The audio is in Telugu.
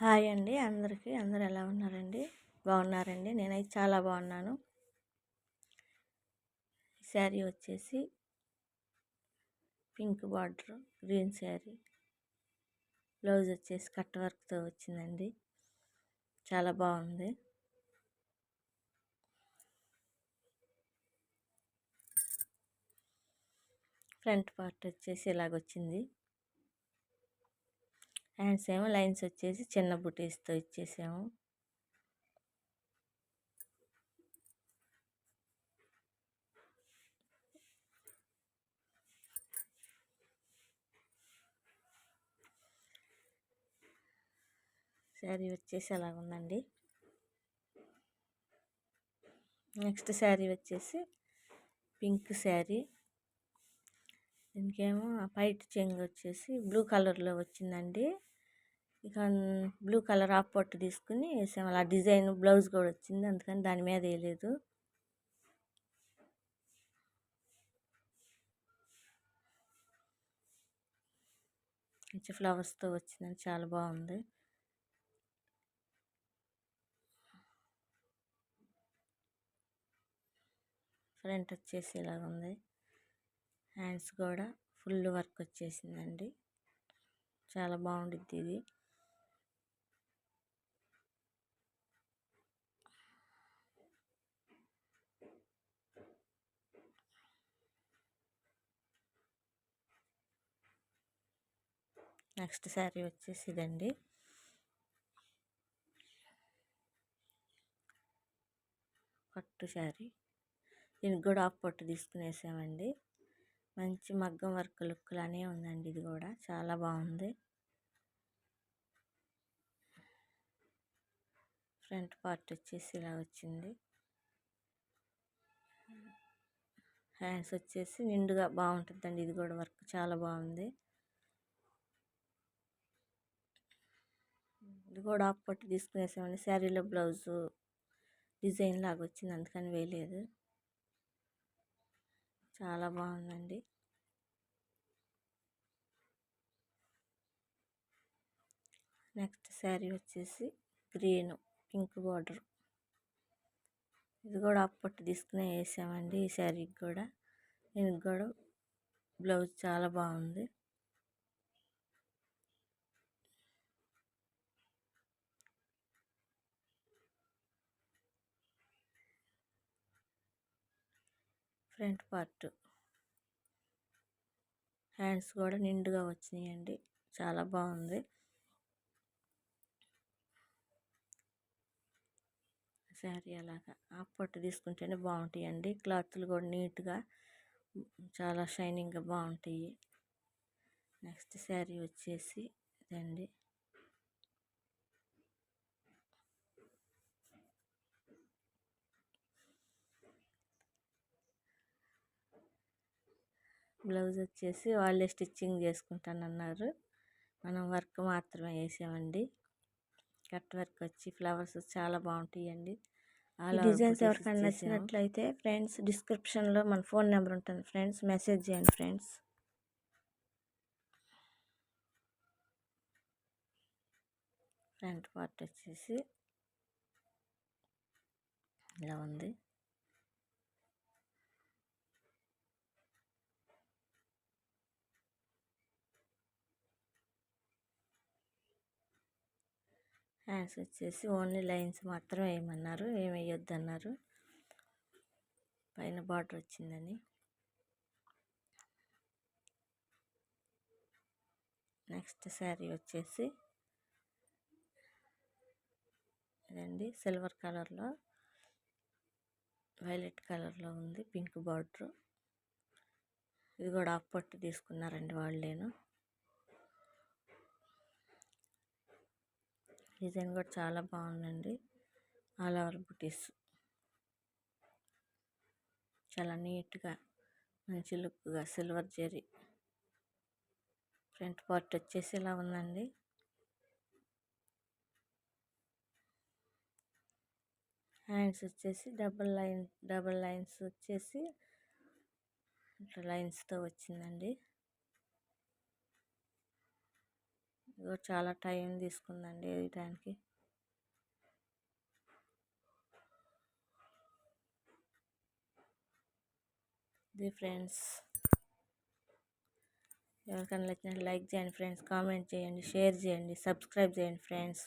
హాయ్ అండి అందరికీ. అందరూ ఎలా ఉన్నారండి? బాగున్నారండి? నేనైతే చాలా బాగున్నాను. శారీ వచ్చేసి pink border, green sari. Blouse వచ్చేసి కట్ వర్క్తో వచ్చిందండి. చాలా బాగుంది. ఫ్రంట్ పార్ట్ వచ్చేసి ఇలాగొచ్చింది. హ్యాండ్స్ ఏమో లైన్స్ వచ్చేసి చిన్న బుటీస్తో ఇచ్చేసాము. శారీ వచ్చేసి అలాగుందండి. నెక్స్ట్ శారీ వచ్చేసి పింక్ శారీ. దీనికేమో వైట్ చెంగు వచ్చేసి బ్లూ కలర్లో వచ్చిందండి. ఇక బ్లూ కలర్ ఆఫ్ పట్టు తీసుకుని వేసాము. అలా డిజైన్ బ్లౌజ్ కూడా వచ్చింది, అందుకని దాని మీద వేయలేదు. మంచి ఫ్లవర్స్తో వచ్చిందని చాలా బాగుంది. ఫ్రంట్ వచ్చేసి ఇలాగ ఉంది. హ్యాండ్స్ కూడా ఫుల్ వర్క్ వచ్చేసిందండి. చాలా బాగుండిద్ది ఇది. నెక్స్ట్ శారీ వచ్చేసి ఇదండి. పట్టు శారీ. దీనికి కూడా ఆఫ్ పట్టు తీసుకుని వేసామండి. మంచి మగ్గం వర్క్ లుక్లానే ఉందండి. ఇది కూడా చాలా బాగుంది. ఫ్రంట్ పార్ట్ వచ్చేసి ఇలా వచ్చింది. హ్యాండ్స్ వచ్చేసి నిండుగా బాగుంటుందండి. ఇది కూడా వర్క్ చాలా బాగుంది. ఇది కూడా ఆఫ్ పట్టు తీసుకునేసామండి. శారీలో బ్లౌజు డిజైన్ లాగా వచ్చింది, అందుకని వేయలేదు. చాలా బాగుందండి. నెక్స్ట్ శారీ వచ్చేసి గ్రీన్ పింక్ బార్డర్. ఇది కూడా ఆఫ్ పట్టు తీసుకునే వేసామండి. ఈ శారీకి కూడా, దీనికి కూడా బ్లౌజ్ చాలా బాగుంది. ఫ్రంట్ పార్ట్ హ్యాండ్స్ కూడా నిండుగా వచ్చినాయండి. చాలా బాగుంది. శారీ అలాగా ఆఫ్ పట్టు తీసుకుంటేనే బాగుంటాయండి. క్లాత్లు కూడా నీట్గా చాలా షైనింగ్గా బాగుంటాయి. నెక్స్ట్ శారీ వచ్చేసి ఇదండి. బ్లౌజ్ వచ్చేసి వాళ్ళే స్టిచ్చింగ్ చేసుకుంటానన్నారు. మనం వర్క్ మాత్రమే వేసామండి. కట్ వర్క్ వచ్చి ఫ్లవర్స్ చాలా బాగుంటాయండి. ఈ డిజైన్స్ ఎవరికైనా నచ్చినట్లయితే ఫ్రెండ్స్ డిస్క్రిప్షన్లో మన ఫోన్ నెంబర్ ఉంటుంది ఫ్రెండ్స్, మెసేజ్ చేయండి ఫ్రెండ్స్. ఫ్రంట్ పార్ట్ వచ్చేసి ఇలా ఉంది. హ్యాండ్స్ వచ్చేసి ఓన్లీ లైన్స్ మాత్రం వేయమన్నారు, ఏమి వేయొద్దు అన్నారు. పైన బార్డర్ వచ్చిందని. నెక్స్ట్ శారీ వచ్చేసి ఇదండి. సిల్వర్ కలర్లో వైలెట్ కలర్లో ఉంది, పింక్ బార్డర్. ఇది కూడా ఆఫ్ పట్టు తీసుకున్నారండి వాళ్ళేను. డిజైన్ కూడా చాలా బాగుందండి. ఆల్ ఓవర్ బుటీస్ చాలా నీట్గా మంచి లుక్గా సిల్వర్ జరీ. ఫ్రంట్ పార్ట్ వచ్చేసి ఇలా ఉందండి. హ్యాండ్స్ వచ్చేసి డబల్ లైన్స్ వచ్చేసి ఇట్లా లైన్స్తో వచ్చిందండి. ఇదిగో చాలా టైం తీసుకుందండి వేయటానికి. ఇది ఫ్రెండ్స్, ఎవరికైనా నచ్చినట్టు లైక్ చేయండి ఫ్రెండ్స్, కామెంట్ చేయండి, షేర్ చేయండి, సబ్స్క్రైబ్ చేయండి ఫ్రెండ్స్.